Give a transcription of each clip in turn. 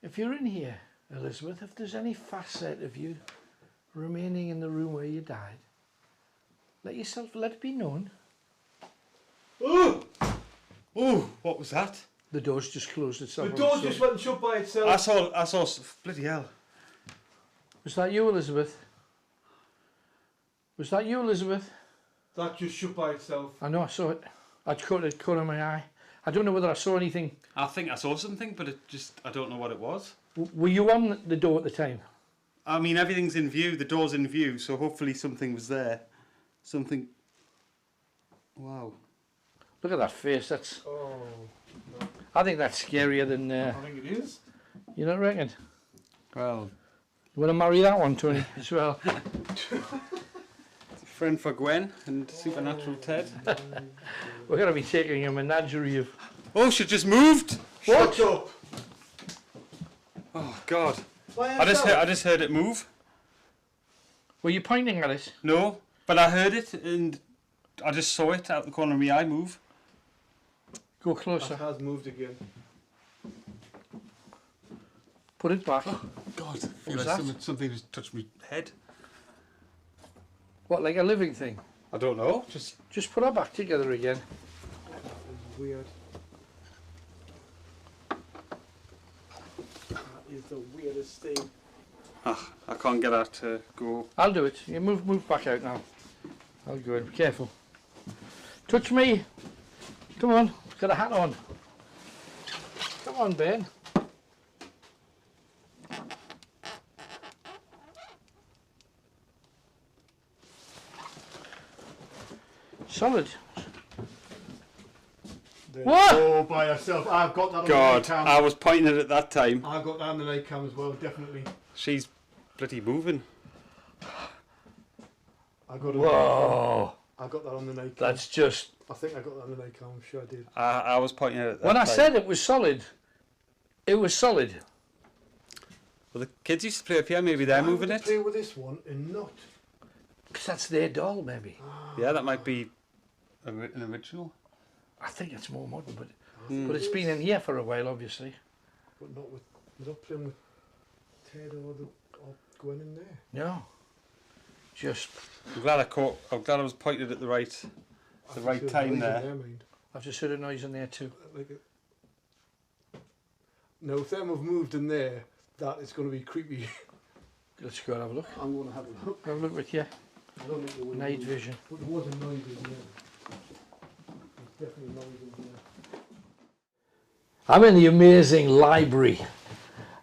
If you're in here, Elizabeth, if there's any facet of you remaining in the room where you died, let it be known. Oh! Oh, what was that? The door's just closed itself. The door just went shut by itself. I saw, bloody hell. Was that you, Elizabeth? Was that you, Elizabeth? That just shut by itself. I know, I saw it. I'd caught it in my eye. I don't know whether I saw anything. I think I saw something, but I don't know what it was. Were you on the door at the time? I mean, everything's in view, the door's in view, so hopefully something was there. Something... Wow. Look at that face, that's... Oh, no. I think that's scarier than... I think it is. You don't reckon? Well... You want to marry that one, Tony, as well? Friend for Gwen and Supernatural Ted. We're going to be taking a menagerie of... Oh, she just moved! What? Shut up! Oh, God. I I just heard it move. Were you pointing at it? No, but I heard it and I just saw it out the corner of my eye move. Go It closer. has moved again. Put it back. Oh, God. I feel was like that? something just touched my head. What, like a living thing? I don't know. Just put her back together again. That is weird. That is the weirdest thing. I can't get her to go. I'll do it. You move back out now. I'll go in. Be careful. Touch me. Come on. Got a hat on. Come on, Ben. Solid. What? Oh, by herself. I've got that on the God, night cam. I was pointing it at that time. I've got that on the night cam as well, definitely. She's bloody moving. I got it. Whoa. I got that on the night cam. That's just... I think I got that on the night cam. I'm sure I did. I was pointing it at that When I time. said it was solid, it was solid. Well, the kids used to play up here, maybe they're Why moving would it. they play with this one and not. Because that's their doll, maybe. Yeah, that might be an original. I think it's more modern, but it's been in here for a while, obviously. But not with. We're not playing with Ted or Gwen in there. No. Just... I'm glad I was pointed at the right time there. Mind. I've just heard a noise in there too. Like it. No, if them have moved in there, that is going to be creepy. Let's go and have a look. I'm going to have a look. Have a look with you. I don't think there was. Night vision. But there was a noise in there. There's definitely noise in there. I'm in the amazing library,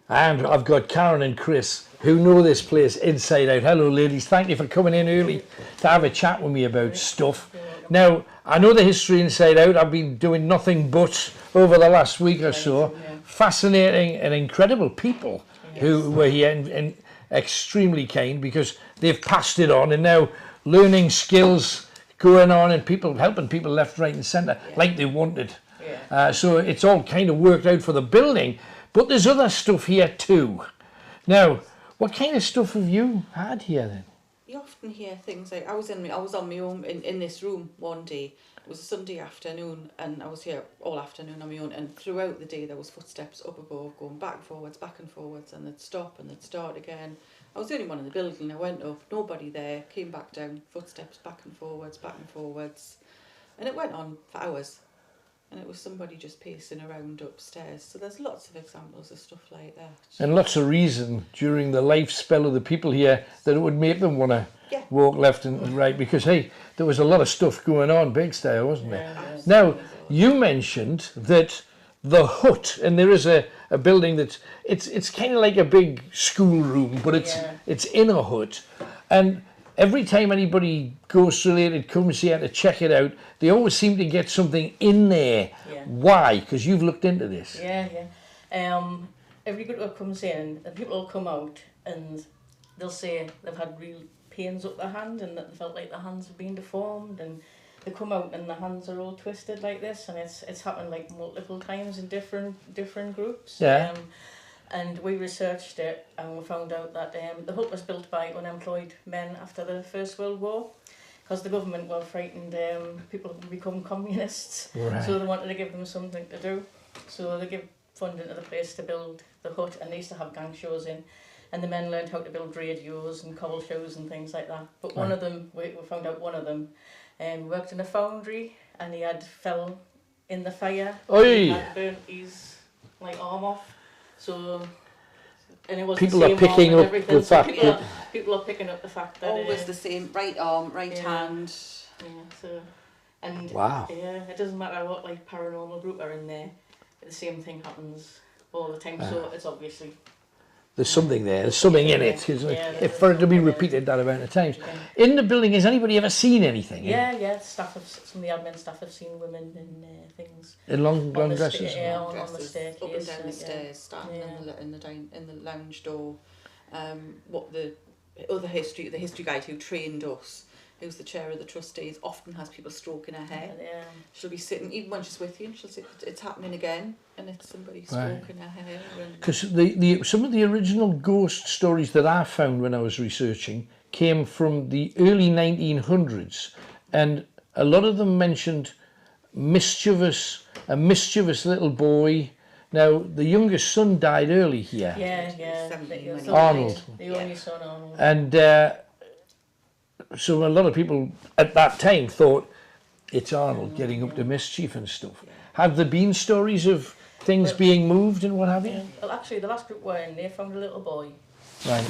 and I've got Karen and Chris who know this place inside out. Hello ladies, thank you for coming in early to have a chat with me about stuff. Now, I know the history inside out. I've been doing nothing but over the last week or so. Fascinating and incredible people who were here and extremely kind, because they've passed it on, and now learning skills going on and people helping people left, right and centre like they wanted. So it's all kind of worked out for the building, but there's other stuff here too. Now, what kind of stuff have you had here then? You often hear things like, I was on my own in this room one day. It was a Sunday afternoon and I was here all afternoon on my own, and throughout the day there was footsteps up above going back and forwards, and they'd stop and they'd start again. I was the only one in the building. I went up, nobody there, came back down, footsteps back and forwards, and it went on for hours. And it was somebody just pacing around upstairs. So there's lots of examples of stuff like that. And lots of reason during the life spell of the people here that it would make them want to walk left and right, because hey, there was a lot of stuff going on big style, wasn't there? Now, you mentioned that the hut, and there is a building that it's kind of like a big schoolroom, but it's in a hut, and every time anybody goes through it and comes here to check it out, they always seem to get something in there. Why? Because you've looked into this. Every group that comes in, and people will come out and they'll say they've had real pains up their hand and that they felt like their hands have been deformed, and they come out and the hands are all twisted like this, and it's happened like multiple times in different groups. And we researched it and we found out that the hut was built by unemployed men after the First World War, because the government were frightened people would become communists. So they wanted to give them something to do. So they give funding to the place to build the hut, and they used to have gang shows in, and the men learned how to build radios and cobble shows and things like that. But one of them, we found out one of them worked in a foundry, and he had fell in the fire. Oi! He had burnt his arm off. So, and it was People the are same picking arm and up everything. the So fact that people are picking up the fact that Always the same, right arm, right Yeah. hand. yeah, so, and wow. yeah, it doesn't matter what paranormal group are in there. The same thing happens all the time. So it's obviously There's something there. There's something in it. Isn't it? Yeah, If for it to be there's repeated that amount of times. Yeah. In the building, has anybody ever seen anything? Yeah, some of the admin staff have seen women in things. In long On the dresses? Yeah, on the Dresses, staircase. up and down the yeah. stairs, standing Yeah. in the lounge door. What the history guide who trained us, who's the chair of the trustees, often has people stroking her hair. Yeah. She'll be sitting, even when she's with you, and she'll say, it's happening again, and it's somebody Right. stroking her hair. Because some of the original ghost stories that I found when I was researching came from the early 1900s, and a lot of them mentioned a mischievous little boy. Now, the youngest son died early here, Yeah. 17 when he Arnold. The only son, Arnold. and so a lot of people at that time thought it's Arnold getting up to mischief and stuff. Have there been stories of things being moved and what have you? Well, actually, the last group were in, they found a little boy. Right.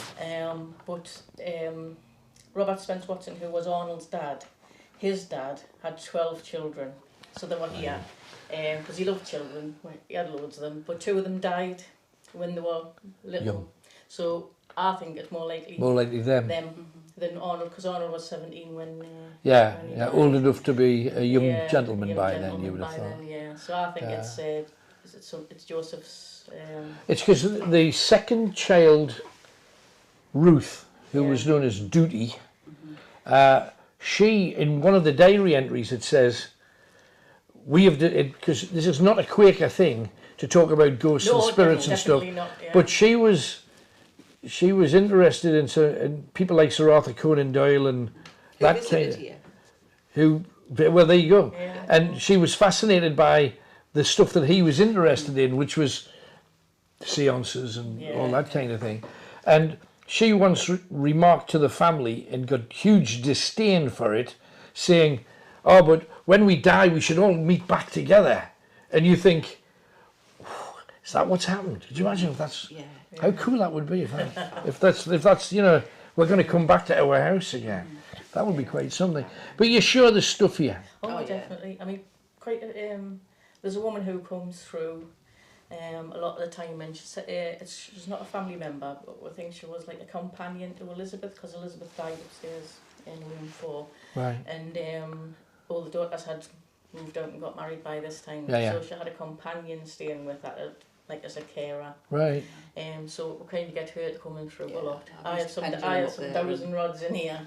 But Robert Spence Watson, who was Arnold's dad, his dad had 12 children, so they were here. Because he loved children, he had loads of them, but 2 of them died when they were little. Young. So I think it's more likely them. than Arnold, because Arnold was 17 when Yeah, when he yeah, died. old enough to be a young Yeah, gentleman young by then, gentleman you would have by thought. then, yeah. So I think it's Joseph's. It's because the second child, Ruth, who Yeah. was known as Duty, she, in one of the diary entries, it says, we have, because this is not a Quaker thing to talk about ghosts and spirits and stuff, Not, yeah. but she was interested in people like Sir Arthur Conan Doyle and Who that visited kind of, here? well, there you go. Yeah. And she was fascinated by the stuff that he was interested in, which was seances and all that kind of thing. And she once remarked to the family and got huge disdain for it, saying, oh, but when we die, we should all meet back together. And you think, is that what's happened? Could you imagine if that's... Yeah. How cool that would be if that's we're going to come back to our house again. That would be quite something. But you're sure there's stuff here? Oh, Oh, yeah. definitely. I mean, quite. There's a woman who comes through a lot of the time, and she's not a family member, but I think she was like a companion to Elizabeth, because Elizabeth died upstairs in room 4, Right. and all the daughters had moved out and got married by this time. Yeah. So she had a companion staying with her, like as a carer. Right. So we kind of get her to come in through a lot. I I had used some to pendulum up there. dowsing rods in here,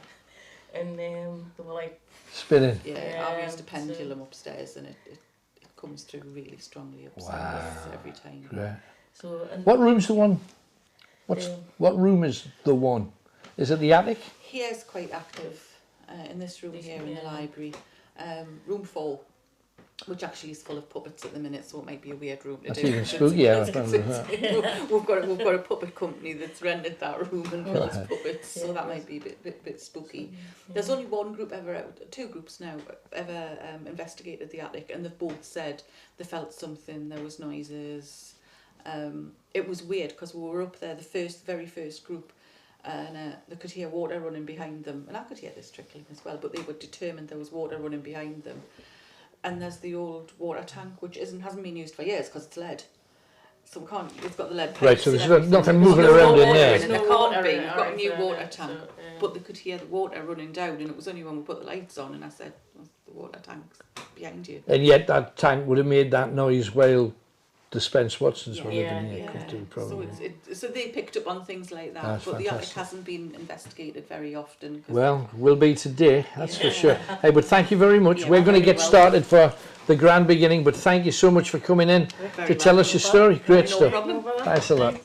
and they were like. Spinning. Yeah, I've used a so- pendulum upstairs, and it comes through really strongly upstairs Wow. every time. Right. So and What room's the one? Um, What room is the one? Is it the attic? He is quite active in this room here in the Yeah. library. Room 4, which actually is full of puppets at the minute, so it might be a weird room to That's do. even It's- spooky, yeah, it's- I found it's- we've got a puppet company that's rented that room and built puppets, so Yeah. that might be a bit spooky. There's only one group two groups now ever investigated the attic, and they've both said they felt something. There was noises. It was weird because we were up there, the very first group, and they could hear water running behind them, and I could hear this trickling as well. But they were determined there was water running behind them. And there's the old water tank, which hasn't been used for years because it's lead. So we can't. It's got the lead pipes. Right, so and there's everything. nothing There's moving no around in water there. it, and there There's no can't water be. in it, We've got a right, new so, water yeah, tank, so, yeah. but they could hear the water running down, and it was only when we put the lights on, and I said, well, "The water tank's behind you." And yet that tank would have made that noise while the Spence Watsons were Yeah, living here. yeah. Could do, So probably. so they picked up on things like that, That's but the attic fantastic. hasn't been investigated very often. 'Cause Well, will be today, that's for sure. Hey, but thank you very much. Yeah, We're going to very get welcome. started for the grand beginning, but thank you so much for coming in Very to tell us welcome. your story. Great No stuff. problem. Thanks a lot.